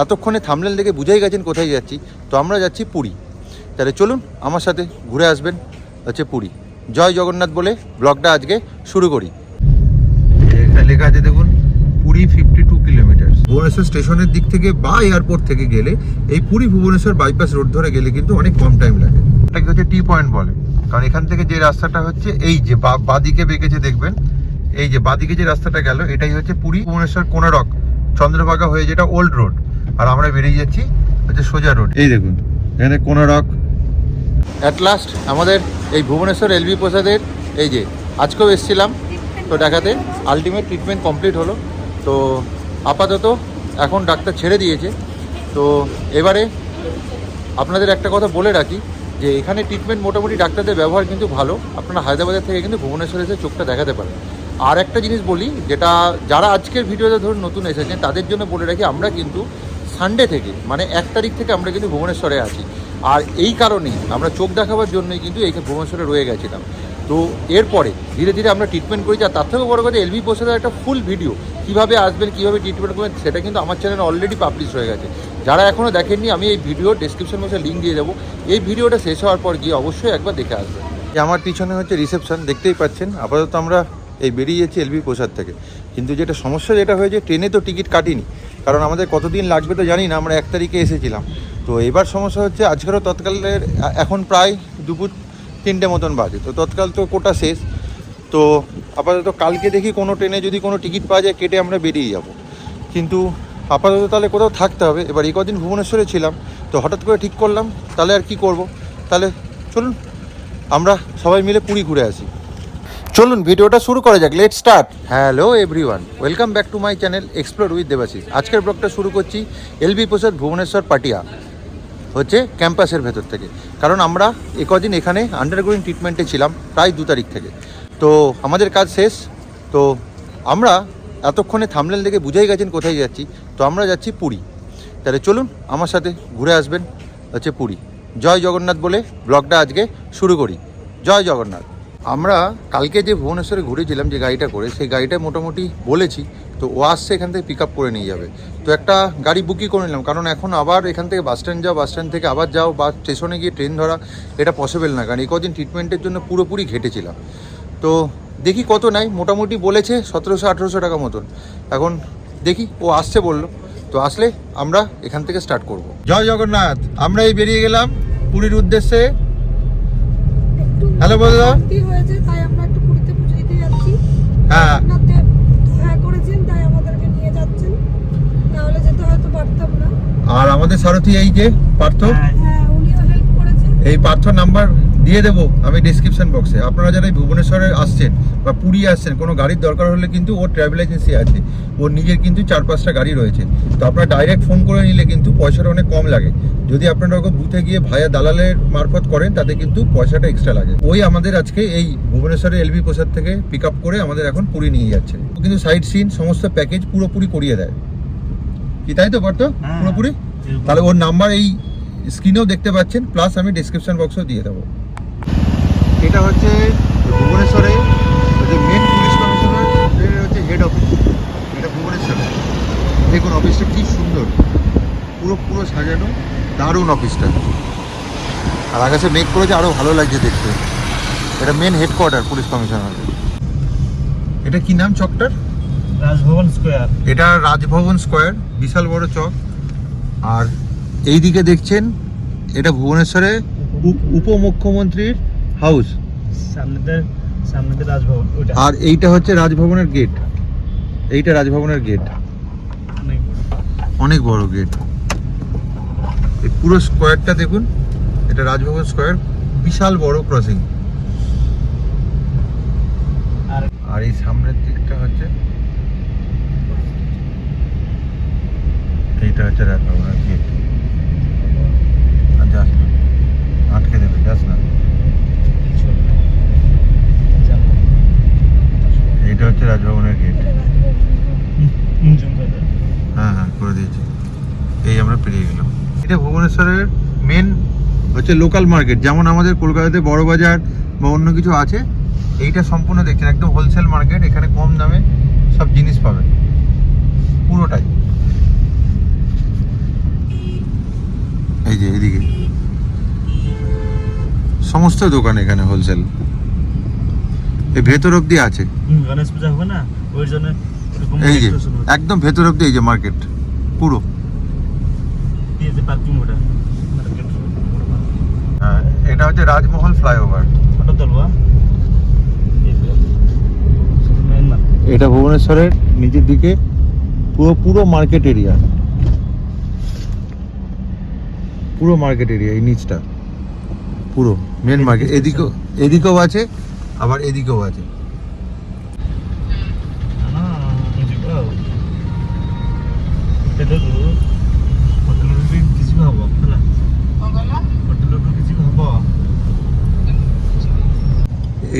এতক্ষণে থাম্বনেল দেখে বুঝেই গেছেন কোথায় যাচ্ছি। তো আমরা যাচ্ছি পুরী। তাহলে চলুন আমার সাথে ঘুরে আসবেন হচ্ছে পুরী। জয় জগন্নাথ বলে ব্লগটা আজকে শুরু করি। এখানে লেখা আছে দেখুন, পুরী 52 কিলোমিটার। ভুবনেশ্বর স্টেশনের দিক থেকে বা এয়ারপোর্ট থেকে গেলে এই পুরী ভুবনেশ্বর বাইপাস রোড ধরে গেলে কিন্তু অনেক কম টাইম লাগে। এটাকে হচ্ছে টি পয়েন্ট বলে, কারণ এখান থেকে যে রাস্তাটা হচ্ছে এই যে বাদিকে বেঁকেছে দেখবেন, এই যে বাদিকে যে রাস্তাটা গেল এটাই হচ্ছে পুরী ভুবনেশ্বর কোনারক চন্দ্রভাগা হয়ে যেটা ওল্ড রোড, আর আমরা বেরিয়ে যাচ্ছি হচ্ছে সোজা রোড। এই দেখুন এখানে কোনারক। অ্যাট লাস্ট আমাদের এই ভুবনেশ্বর এলবি প্রসাদের এই যে আজকেও এসেছিলাম তো দেখাতে, আলটিমেট ট্রিটমেন্ট কমপ্লিট হলো। তো আপাতত এখন ডাক্তার ছেড়ে দিয়েছে। তো এবারে আপনাদের একটা কথা বলে রাখি যে এখানে ট্রিটমেন্ট মোটামুটি ডাক্তারদের ব্যবহার কিন্তু ভালো। আপনারা হায়দ্রাবাদের থেকে কিন্তু ভুবনেশ্বরে এসে চোখটা দেখাতে পারেন। আর একটা জিনিস বলি, যেটা যারা আজকের ভিডিওতে ধরুন নতুন এসেছেন তাদের জন্য বলে রাখি, আমরা কিন্তু সানডে থেকে মানে 1 তারিখ থেকে আমরা কিন্তু ভুবনেশ্বরে আছি। আর এই কারণেই আমরা চোখ দেখাবার জন্যই কিন্তু এই ভুবনেশ্বরে রয়ে গেছিলাম। তো এরপরে ধীরে ধীরে আমরা ট্রিটমেন্ট করেছি। আর তার থেকেও বড় কথা, এলবি প্রসাদের একটা ফুল ভিডিও কীভাবে আসবেন, কীভাবে ট্রিটমেন্ট করবেন, সেটা কিন্তু আমার চ্যানেলে অলরেডি পাবলিশ হয়ে গেছে। যারা এখনও দেখেননি, আমি এই ভিডিও ডেসক্রিপশন বক্সে লিঙ্ক দিয়ে দেবো। এই ভিডিওটা শেষ হওয়ার পর গিয়ে অবশ্যই একবার দেখে আসবেন। আমার পিছনে হচ্ছে রিসেপশন, দেখতেই পাচ্ছেন। আপাতত আমরা এই বেরিয়ে যাচ্ছি এলবি প্রসাদ থেকে। কিন্তু যেটা সমস্যা যেটা হয়েছে, ট্রেনে তো টিকিট কাটিনি, কারণ আমাদের কতদিন লাগবে তো জানি না। আমরা 1 তারিখে এসেছিলাম। তো এবার সমস্যা হচ্ছে আজকেরও তৎকালের এখন প্রায় দুপুর 3টে মতন বাজে। তো তৎকাল তো কোটা শেষ। তো আপাতত কালকে দেখি কোনো ট্রেনে যদি কোনো টিকিট পাওয়া যায় কেটে আমরা বেরিয়ে যাব। কিন্তু আপাতত তাহলে কোথাও থাকতে হবে। এবার এই কদিন ভুবনেশ্বরে ছিলাম, তো হঠাৎ করে ঠিক করলাম তাহলে আর কি করব। তাহলে চলুন আমরা সবাই মিলে পুরী ঘুরে আসি। চলুন ভিডিওটা শুরু করা যাক। Let's start. Hello everyone, welcome back to my channel explore with Debashis. আজকের ব্লগটা শুরু করছি এলবি প্রসাদ ভুবনেশ্বর পাটিয়া হচ্ছে ক্যাম্পাসের ভেতর থেকে। কারণ আমরা কদিন এখানে আন্ডারগোয়িং ট্রিটমেন্টে ছিলাম প্রায় 2 তারিখ থেকে। তো আমাদের কাজ শেষ। তো আমরা এতক্ষণে থাম্বনেল দেখে বুঝেই গেছেন কোথায় যাচ্ছি। তো আমরা যাচ্ছি পুরী। তাহলে চলুন আমার সাথে ঘুরে আসবেন হচ্ছে পুরী। জয় জগন্নাথ বলে ব্লগটা আজকে শুরু করি। জয় জগন্নাথ। আমরা কালকে যে ভুবনেশ্বরে ঘুরেছিলাম যে গাড়িটা করে, সেই গাড়িটা মোটামুটি বলেছি। তো ও আসছে এখান থেকে পিক আপ করে নিয়ে যাবে। তো একটা গাড়ি বুকই করে নিলাম, কারণ এখন আবার এখান থেকে বাস স্ট্যান্ড যাও, বাস স্ট্যান্ড থেকে আবার যাও বা স্টেশনে গিয়ে ট্রেন ধরা, এটা পসিবল না। কারণ এই কদিন ট্রিটমেন্টের জন্য পুরোপুরি ঘেটেছিলাম। তো দেখি কত নাই, মোটামুটি বলেছে 1700-1800 টাকা মতন। এখন দেখি, ও আসছে বললো। তো আসলে আমরা এখান থেকে স্টার্ট করব। জয় জগন্নাথ। আমরা এই বেরিয়ে গেলাম পুরীর উদ্দেশ্যে। হ্যালো বললো হয়েছে, তাই আমরা একটু পুরীতে পুজো দিতে যাচ্ছি। হ্যাঁ করেছেন, তাই আমাদেরকে নিয়ে যাচ্ছেন, তাহলে যেতে হয়তো পারতাম না। আর আমাদের সারথি এই যে পার্থ, হ্যাঁ উনিও হেল্প করেছেন। এই পার্থ নাম্বার দিয়ে দেবো আমি ডেসক্রিপশন বক্সে। আপনারা যারা এই ভুবনেশ্বরে আসছেন বা পুরী আসছেন, কোনো গাড়ির দরকার হলে কিন্তু ওর ট্রাভেল এজেন্সি আছে, ওর নিজের কিন্তু 4-5টা গাড়ি রয়েছে। তো আপনারা ডাইরেক্ট ফোন করে নিলে কিন্তু পয়সাটা অনেক কম লাগে। যদি আপনারা ওকে বুথে গিয়ে ভায়া দালালের মারফত করেন, তাতে কিন্তু পয়সাটা এক্সট্রা লাগে। ওই আমাদের আজকে এই ভুবনেশ্বরের এলবি প্রসাদ থেকে পিক আপ করে আমাদের এখন পুরী নিয়ে যাচ্ছে। ও কিন্তু সাইট সিন সমস্ত প্যাকেজ পুরোপুরি করিয়ে দেয় কি, তাই তো পার্থ? পুরোপুরি। তাহলে ওর নাম্বার এই স্ক্রিনেও দেখতে পাচ্ছেন, প্লাস আমি ডেসক্রিপশন বক্সেও দিয়ে দেবো। এটা হচ্ছে ভুবনেশ্বরে যে মেন পুলিশ কমিশনার হচ্ছে হেড অফিস, এটা ভুবনেশ্বরে। দেখুন অফিসটা কি সুন্দর, পুরো সাজানো, দারুণ অফিসটা। আর আকাশে মেঘ করেছে, আরও ভালো লাগছে দেখতে। এটা মেন হেডকোয়ার্টার পুলিশ কমিশনারের। এটা কি নাম চকটার? রাজভবন স্কোয়ার। এটা রাজভবন স্কোয়ার, বিশাল বড় চক। আর এই দিকে দেখছেন এটা ভুবনেশ্বরে উপমুখ্যমন্ত্রীর হাউস, সামনেতে রাজভবন। আর এইটা হচ্ছে রাজভবনের গেট। এইটা রাজভবনের গেট, অনেক বড় গেট। এই পুরো স্কোয়ারটা দেখুন, এটা রাজভবন স্কোয়ার, বিশাল বড় ক্রসিং। আর এই সামনের দিকটা হচ্ছে, এইটা হচ্ছে রাজভবনের গেট। আর যাস না, আটকে দেবে, যাস না। এইটা হচ্ছে রাজভবনের গেট। হ্যাঁ করে দিয়েছি। এই আমরা পেরিয়ে গেলাম। এটা ভুবনেশ্বরের মেন হচ্ছে লোকাল মার্কেট। যেমন আমাদের কলকাতাতে বড় বাজার বা অন্য কিছু আছে, এইটা সম্পূর্ণ দেখছেন একদম হোলসেল মার্কেট। এখানে কম দামে সব জিনিস পাবেন পুরোটাই। এই যে এদিকে সমস্ত দোকান এখানে হোলসেল, এই ভেতর অব্দি আছে। গণেশ পূজা হবে না, ওই জন্য এই যে একদম ভেতর অব্দি এই যে মার্কেট পুরো। পার্কিং ওটা হ্যাঁ, এটা হচ্ছে রাজমহল ফ্লাইওভার। ফটো তুলবা। এটা ভুবনেশ্বরের নিচের দিকে পুরো মার্কেট এরিয়া, পুরো মার্কেট এরিয়া এই নিচটা পুরো মেন মার্কেট। এদিকেও আছে, আবার এদিকেও আছে।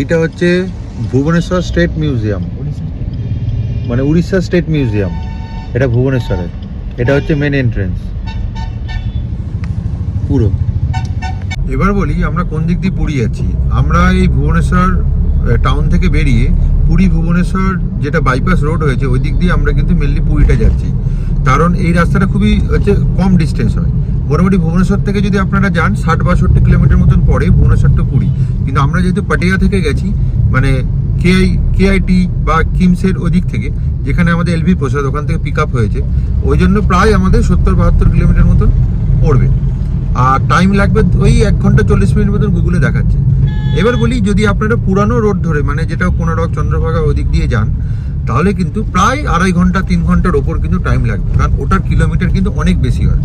এইটা হচ্ছে ভুবনেশ্বর স্টেট মিউজিয়াম, মানে উড়িষ্যা স্টেট মিউজিয়াম, এটা ভুবনেশ্বরের। এটা হচ্ছে মেন এন্ট্রেন্স পুরো। এবার বলি আমরা কোন দিক দিয়ে পুরী যাচ্ছি। আমরা এই ভুবনেশ্বর টাউন থেকে বেরিয়ে পুরী ভুবনেশ্বর যেটা বাইপাস রোড হয়েছে ওই দিক দিয়ে আমরা কিন্তু মেনলি পুরীটা যাচ্ছি, কারণ এই রাস্তাটা খুবই হচ্ছে কম ডিস্টেন্স হয়। মোটামুটি ভুবনেশ্বর থেকে যদি আপনারা যান 60-62 কিলোমিটার মতন পরে ভুবনেশ্বর টু পুরী, কিন্তু আমরা যেহেতু পাটিয়া থেকে গেছি, মানে কেআইটি বা কিমসের ওদিক থেকে, যেখানে আমাদের এলভি প্রসাদ ওখান থেকে পিক আপ হয়েছে, ওই জন্য প্রায় আমাদের 70-72 কিলোমিটার মতন পড়বে, আর টাইম লাগবে ওই 1 ঘন্টা 40 মিনিট মতন গুগলে দেখাচ্ছে। এবার বলি যদি আপনারা পুরানো রোড ধরে, মানে যেটা কোনারক চন্দ্রভাগা ওদিক দিয়ে যান, তাহলে কিন্তু প্রায় 2.5 ঘন্টা 3 ঘন্টার ওপর কিন্তু টাইম লাগবে, কারণ ওটার কিলোমিটার কিন্তু অনেক বেশি হয়।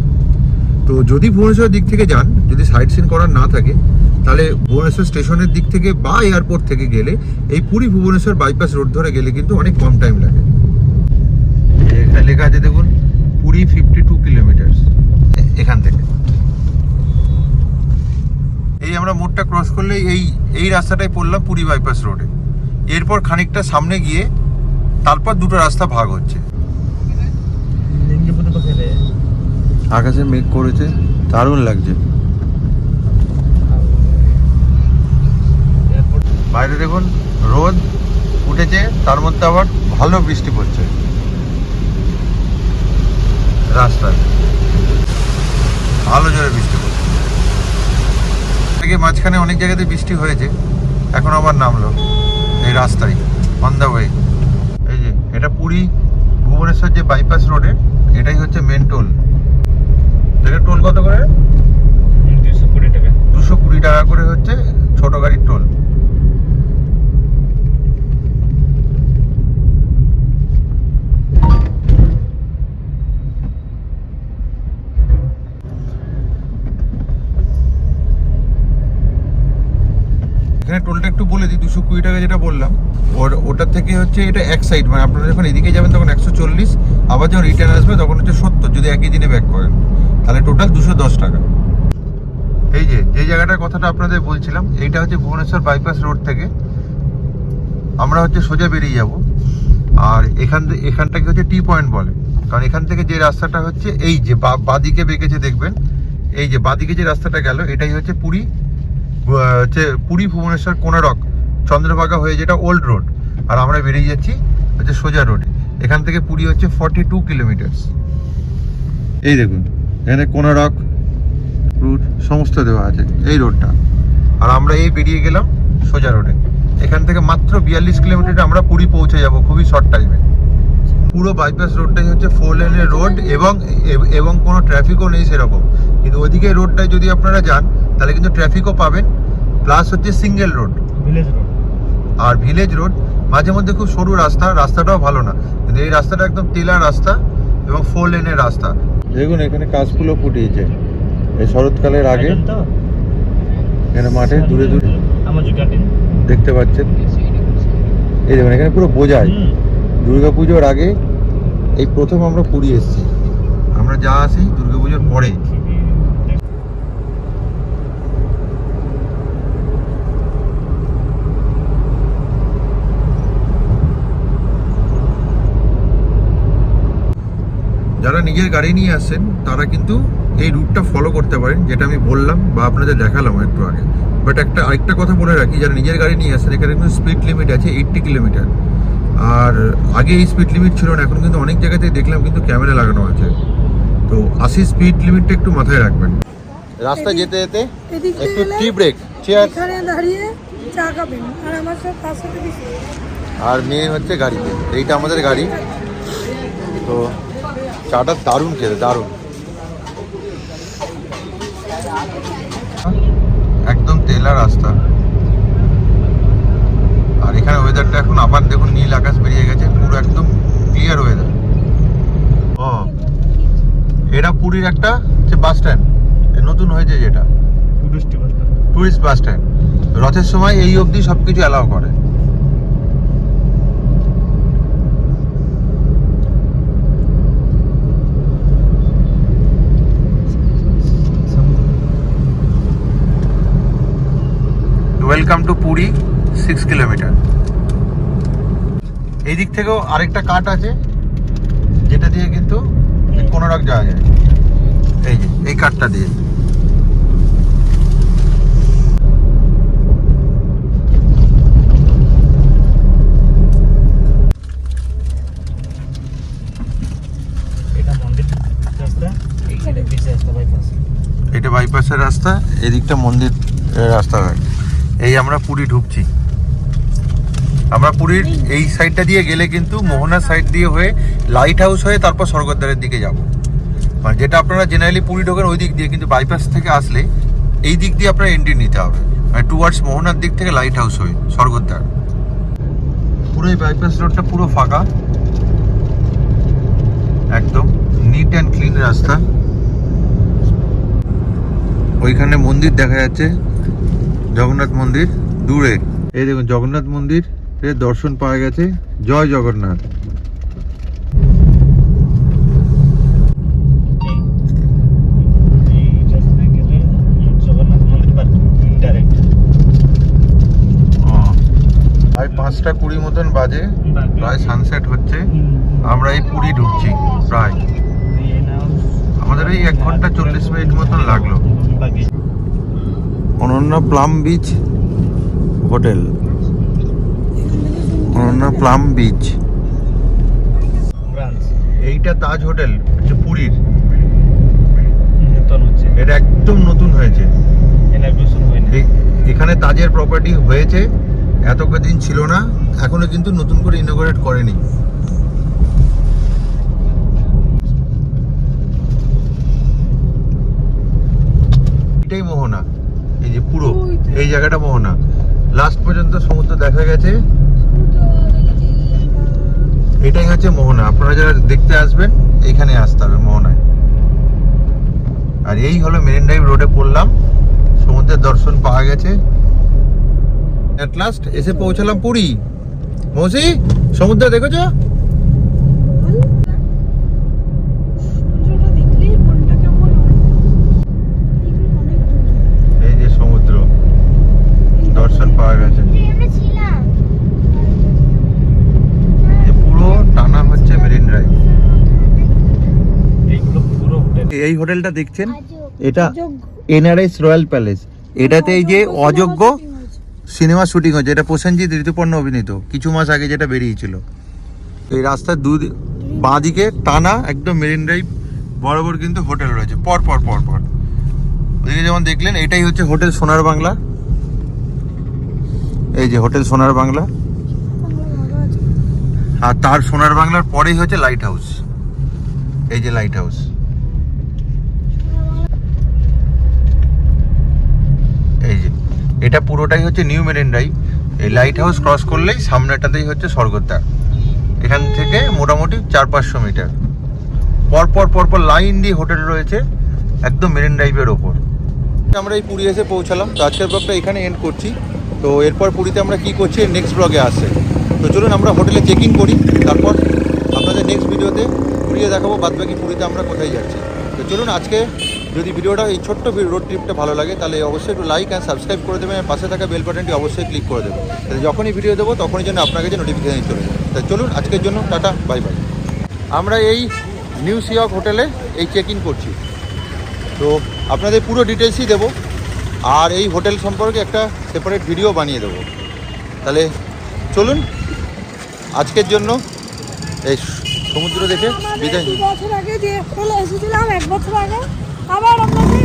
তো যদি ভুবনেশ্বরের দিক থেকে যান, যদি সাইট সিন করার না থাকে, তাহলে ভুবনেশ্বর স্টেশনের দিক থেকে বা এয়ারপোর্ট থেকে গেলে এই পুরী ভুবনেশ্বর বাইপাস রোড ধরে গেলে কিন্তু অনেক কম টাইম লাগে। এখানে লেখা আছে দেখুন, পুরী 52 কিলোমিটার এখান থেকে। এই আমরা মোড়টা ক্রস করলে এই রাস্তাটাই পড়লাম পুরী বাইপাস রোডে। এরপর খানিকটা সামনে গিয়ে তারপর দুটো রাস্তা ভাগ হচ্ছে। আকাশে মেঘ করেছে, দারুণ লাগছে। বাইরে দেখুন রোদ উঠেছে, তার মধ্যে আবার ভালো বৃষ্টি পড়ছে রাস্তায়, ভালো জোরে বৃষ্টি পড়ছে। মাঝখানে অনেক জায়গাতে বৃষ্টি হয়েছে, এখন আবার নামলো এই রাস্তায় অন দা ওয়ে। এই যে এটা পুরী ভুবনেশ্বর যে বাইপাস রোডে, এটাই হচ্ছে মেন টোল। এটা টোল কত করে? 220 টাকা। 220 টাকা করে হচ্ছে ছোট গাড়ির টোল। এখানে টোলটা একটু বলে দিই, 220 টাকা যেটা বললাম, ওটার থেকে হচ্ছে এটা এক সাইড, মানে আপনারা যখন এদিকে যাবেন তখন 140, আবার যখন রিটার্ন আসবে তখন হচ্ছে 70, যদি একই দিনে ব্যাক করেন তাহলে টোটাল 210 টাকা। এই যে জায়গাটার কথাটা আপনাদের বলছিলাম, এইটা হচ্ছে ভুবনেশ্বর বাইপাস রোড থেকে আমরা হচ্ছে সোজা বেরিয়ে যাব, আর এখানটাকে হচ্ছে টি পয়েন্ট বলে, কারণ এখান থেকে যে রাস্তাটা হচ্ছে এই যে বাদিকে বেঁকেছে দেখবেন, এই যে বাদিকে যে রাস্তাটা গেল এটাই হচ্ছে পুরী ভুবনেশ্বর কোনারক চন্দ্রভাগা হয়ে যেটা ওল্ড রোড, আর আমরা বেরিয়ে যাচ্ছি হচ্ছে সোজা রোডে। এখান থেকে পুরী হচ্ছে 42 কিলোমিটার। এই দেখুন এখানে কোনারক রুট সমস্ত দেওয়া আছে এই রোডটা, আর আমরা এই বেরিয়ে গেলাম সোজা রোডে। এখান থেকে মাত্র 42 কিলোমিটার আমরা পুরী পৌঁছে যাব খুবই শর্ট টাইমে। পুরো বাইপাস রোডটাই হচ্ছে 4 লেনের রোড, এবং কোনো ট্রাফিকও নেই সেরকম, কিন্তু ওইদিকে রোডটায় যদি আপনারা যান তাহলে কিন্তু ট্রাফিকও পাবেন, প্লাস হচ্ছে সিঙ্গেল রোড, ভিলেজ রোড। আর ভিলেজ রোড মাঝে মধ্যে খুব সরু রাস্তাটাও ভালো না, কিন্তু এই রাস্তাটা একদম টেলা রাস্তা এবং 4 লেনের রাস্তা। দেখুন এখানে কাশফুলও ফুটিয়েছে এই শরৎকালের আগে, এখানে মাঠে দূরে দূরে দেখতে পাচ্ছেন। এই দেখুন এখানে পুরো বোঝায় দুর্গাপুজোর আগে এই প্রথম আমরা পুরী এসেছি, আমরা যা আসি দুর্গাপুজোর পরে। যারা নিজের গাড়ি নিয়ে আসেন তারা কিন্তু এই রুটটা ফলো করতে পারেন, যেটা আমি বললাম বা আপনাদের দেখালাম একটু আগে। বাট আরেকটা কথা বলে রাখি, যারা নিজের গাড়ি নিয়ে আসেন এখানে কিন্তু স্পিড লিমিট আছে 80 কিলোমিটার, আর আগে এই স্পিড লিমিট ছিল না, এখন কিন্তু অনেক জায়গাতেই দেখলাম কিন্তু ক্যামেরা লাগানো আছে, তো 80 স্পিড লিমিটটা একটু মাথায় রাখবেন। রাস্তা যেতে যেতে এদিক দিয়ে একটু এলে টি ব্রেক, চেয়ার। এখানে দাঁড়িয়ে চা খাবেন আর আমার সাথে তার সাথে বেশি আর মেয়ে হচ্ছে গাড়িতে, এইটা আমাদের গাড়ি। তো চাটা দারুণ খেতে, দারুণ, একদম তেলা রাস্তা। আর এখানে ওয়েদারটা এখন আবার দেখুন নীল আকাশ বেরিয়ে গেছে, পুরো একদম ক্লিয়ার ওয়েদার। ও এটা পুরীর একটা বাস স্ট্যান্ড নতুন হয়েছে, যেটা টুরিস্ট বাস স্ট্যান্ড। রথের সময় এই অবধি সবকিছু অ্যালাউ করে। Welcome to Puri, 6 kilometre. এই দিক থেকেও আরেকটা কাট আছে, যেটা দিয়ে কিন্তু কোনোরক যাওয়া যায়। এই যে এই কাটটা দিয়ে। এটা বাইপাসের রাস্তা, এদিকটা মন্দির রাস্তা হয়। এই আমরা পুরী ঢুকছি। আমরা পুরীর এই সাইডটা দিয়ে গেলে কিন্তু মোহনা সাইড দিয়ে হয়ে লাইট হাউস হয়ে তারপর স্বর্গদ্বারের দিকে যাব। মানে যেটা আপনারা জেনারেলি পুরী ঢোকেন ওই দিক দিয়ে, কিন্তু বাইপাস থেকে আসলে এই দিক দিয়ে আপনার এন্ট্রি নিতে হবে, মানে টুয়ার্ডস মোহনার দিক থেকে লাইট হাউস হয়ে স্বর্গদ্বার। পুরো এই বাইপাস রোডটা পুরো ফাঁকা, একদম নিট অ্যান্ড ক্লিন রাস্তা। ওইখানে মন্দির দেখা যাচ্ছে, জগন্নাথ মন্দির দূরে। এই দেখুন জগন্নাথ মন্দির এর দর্শন পাওয়া গেছে। জয় জগন্নাথ। প্রায় 5:20 মতন বাজে, প্রায় সানসেট হচ্ছে। আমরা এই পুরী ঢুকছি প্রায়, আমাদের এই 1 ঘন্টা 40 মিনিট মতন লাগলো। Ananya plum beach hotel, Ananya plum beach. এইটা তাজ হোটেল হচ্ছে পুরীর, এটা একদম নতুন হয়েছে। এখানে তাজের প্রপার্টি হয়েছে, এত কদিন ছিল না, এখনো কিন্তু নতুন করে ইনোগ্রেট করেনি। এটাই মোহনা, এই যে পুরো এই জায়গাটা মোহনা। লাস্ট পর্যন্ত সমুদ্র দেখা গেছে, এটাই হচ্ছে মোহনা। আপনারা যারা দেখতে আসবেন এইখানে আসতে হবে মোহনায়। আর এই হলো মেরিন ড্রাইভ রোডে পড়লাম, সমুদ্রের দর্শন পাওয়া গেছে। এট লাস্ট এসে পৌঁছালাম পুরী। মৌসি, সমুদ্র দেখেছো? এই যে সমুদ্র দর্শন পাওয়া গেছে। পুরো টানা হচ্ছে মেরিন ড্রাইভ। এই হোটেলটা দেখছেন, এটা এনআরএস রয়্যাল প্যালেস। এটাতে এই যে অযোগ্য সিনেমা শুটিং হচ্ছে, এটা প্রসেনজিৎ ঋতুপর্ণ অভিনীত, কিছু মাস আগে যেটা বেরিয়েছিল। এই রাস্তার বাঁ দিকে টানা একদম মেরিন ড্রাইভ বরাবর কিন্তু হোটেল রয়েছে পর পর পর পর। ওদিকে যেমন দেখলেন, এটাই হচ্ছে হোটেল সোনার বাংলা। এই যে হোটেল সোনার বাংলা, আর তার সোনার বাংলার পরেই হচ্ছে লাইট হাউস। এই যে লাইট হাউস, এই যে এটা পুরোটাই হচ্ছে নিউ মেরিন ড্রাইভ। এই লাইট হাউস ক্রস করলেই সামনেটাতেই হচ্ছে স্বর্গদ্বার। এখান থেকে মোটামুটি 400-500 মিটার পরপর পরপর লাইন দিয়ে হোটেল রয়েছে একদম মেরিন ড্রাইভের ওপর। আমরা এই পুরী এসে পৌঁছালাম, তো আজকের ব্লগটা এখানে এন্ড করছি। তো এরপর পুরীতে আমরা কি করছি নেক্সট ব্লগে আসছে। তো চলুন আমরা হোটেলে চেক ইন করি, তারপর আপনাদের নেক্সট ভিডিওতে ঘুরিয়ে দেখাবো বাদবাকি পুরীতে আমরা কোথায় যাচ্ছি। তো চলুন, আজকে যদি ভিডিওটা এই ছোট্ট রোড ট্রিপটা ভালো লাগে তাহলে অবশ্যই একটু লাইক অ্যান্ড সাবস্ক্রাইব করে দেবেন, আর পাশে থাকা বেল বাটনটি অবশ্যই ক্লিক করে দেবেন, তাহলে যখনই ভিডিও দেবো তখনই যেন আপনার কাছে নোটিফিকেশন চলে যায়। তাই চলুন আজকের জন্য টাটা, বাই বাই। আমরা এই নিউ সিয়ক হোটেলে এই চেক ইন করছি, তো আপনাদের পুরো ডিটেলসই দেবো, আর এই হোটেল সম্পর্কে একটা সেপারেট ভিডিও বানিয়ে দেবো। তাহলে চলুন আজকের জন্য এই সমুদ্র দেখে বিদায়। 2 বছর আগে যে হোটেলে এসেছিলাম, 1 বছর আগে, আবার আপনাদের